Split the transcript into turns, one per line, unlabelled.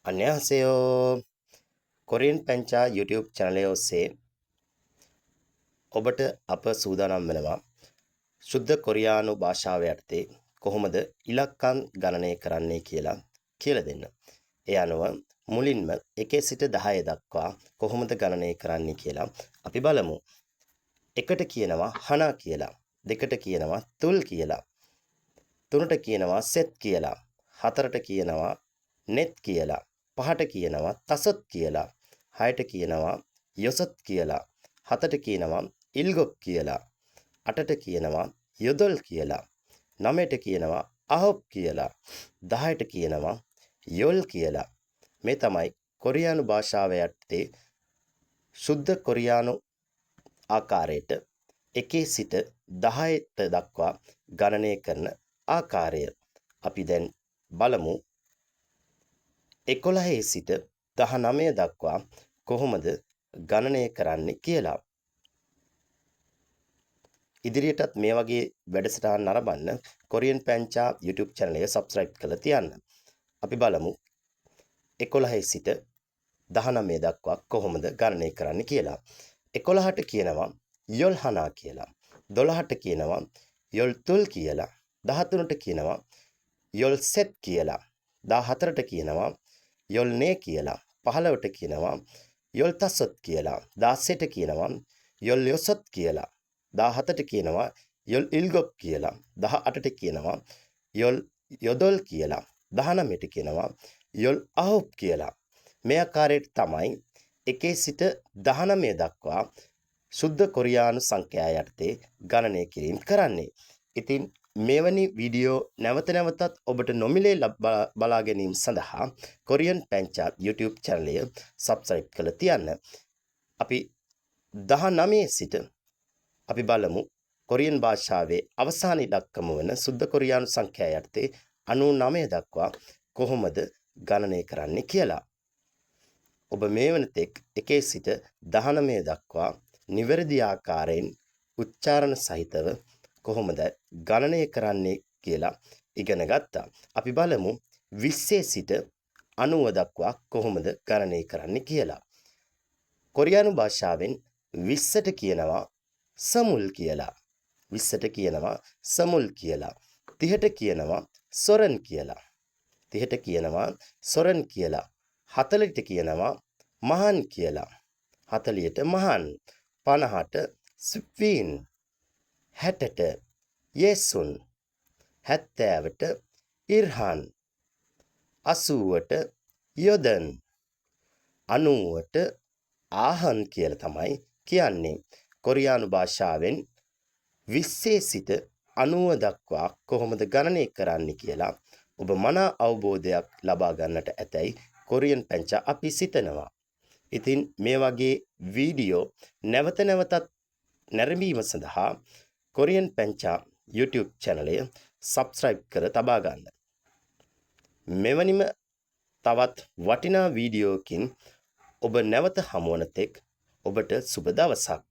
안녕하세요. Korean පැංචා YouTube channel එක ඔස්සේ ඔබට අප සූදානම් වෙනවා සුද්ධ කොරියානු භාෂාව යටතේ කොහොමද ඉලක්කම් ගණනය කරන්නේ කියලා දෙන්න. ඒ අනුව මුලින්ම 1 සිට 10 දක්වා කොහොමද ගණනය කරන්නේ කියලා අපි බලමු. 1ට කියනවා හනා කියලා, 2ට කියනවා තුල් කියලා, 3ට කියනවා සෙත් කියලා, 4ට කියනවා නෙත් කියලා, 5ට කියනවා තසොත් කියලා, 6ට කියනවා යොසොත් කියලා, 7ට කියනවා ඉල්ගොක් කියලා, 8ට කියනවා යොදොල් කියලා, 9ට කියනවා අහොප් කියලා, 10ට කියනවා යොල් කියලා. මේ තමයි කොරියානු භාෂාව යටතේ සුද්ධ කොරියානු ආකාරයට 1 සිට 10ට දක්වා ගණනය කරන ආකාරය. අපි දැන් බලමු 11 සිට 19 දක්වා කොහොමද ගණනය කරන්නේ කියලා. ඉදිරියටත් මේ වගේ වැඩසටහන් නරඹන්න කොරියන් පැංචා YouTube channel එක subscribe කරලා තියන්න. අපි බලමු 11 සිට 19 දක්වා කොහොමද ගණනය කරන්නේ කියලා. 11ට කියනවා යොල් හනා කියලා. 12ට කියනවා යොල් තුල් කියලා. 13ට කියනවා යොල් සෙත් කියලා. 14ට කියනවා යොල් නේ කියලා. 15ට කියනවා යොල් තසොත් කියලා. 16ට කියනවා යොල් යොසොත් කියලා. 17ට කියනවා යොල් ඉල්ගොක් කියලා. 18ට කියනවා යොල් යොදොල් කියලා. 19ට කියනවා යොල් අහොප් කියලා. මේ ආකාරයට තමයි 1 සිට 19 දක්වා සුද්ධ කොරියානු සංඛ්‍යා යටතේ ගණනය කිරීම කරන්නේ. ඉතින් මෙවැනි වීඩියෝ නැවත නැවතත් ඔබට නොමිලේ බලා ගැනීම සඳහා කොරියන් පැංචා YouTube channel එක subscribe කරලා තියන්න. අපි 19 සිට අපි බලමු කොරියන් භාෂාවේ අවසාන ඉලක්කම වන සුද්ධ කොරියානු සංඛ්‍යා යටතේ 99 දක්වා කොහොමද ගණනය කරන්නේ කියලා. ඔබ මේ වනතෙක් 1 සිට 19 දක්වා නිවැරදි ආකාරයෙන් උච්චාරණ සහිතව කොහොමද ගණනය කරන්නේ කියලා ඉගෙන ගත්තා. අපි බලමු 20 සිට 90 දක්වා කොහොමද ගණනය කරන්නේ කියලා. කොරියානු භාෂාවෙන් 20ට කියනවා සමුල් කියලා. 20ට කියනවා සමුල් කියලා. 30ට කියනවා සොරන් කියලා. 30ට කියනවා සොරන් කියලා. 40ට කියනවා මහන් කියලා. 40ට මහන්. 50ට ස්වීන්. 60ට යෙසුන්. 70ට ඉර්හන්. 80ට යොදන්. 90ට ආහන් කියලා තමයි කියන්නේ. කොරියානු භාෂාවෙන් 20 සිට 90 දක්වා කොහොමද ගණනය කරන්නේ කියලා ඔබ මනා අවබෝධයක් ලබා ගන්නට ඇතැයි කොරියන් පැංචා අපි සිතනවා. ඉතින් මේ වගේ වීඩියෝ නැවත නැවතත් නැරඹීම සඳහා කොරියන් පැංචා YouTube channel එක subscribe කර තබා ගන්න. මෙවැනිම තවත් වටිනා වීඩියෝකින් ඔබ නැවත හමුවන තෙක් ඔබට සුබ දවසක්.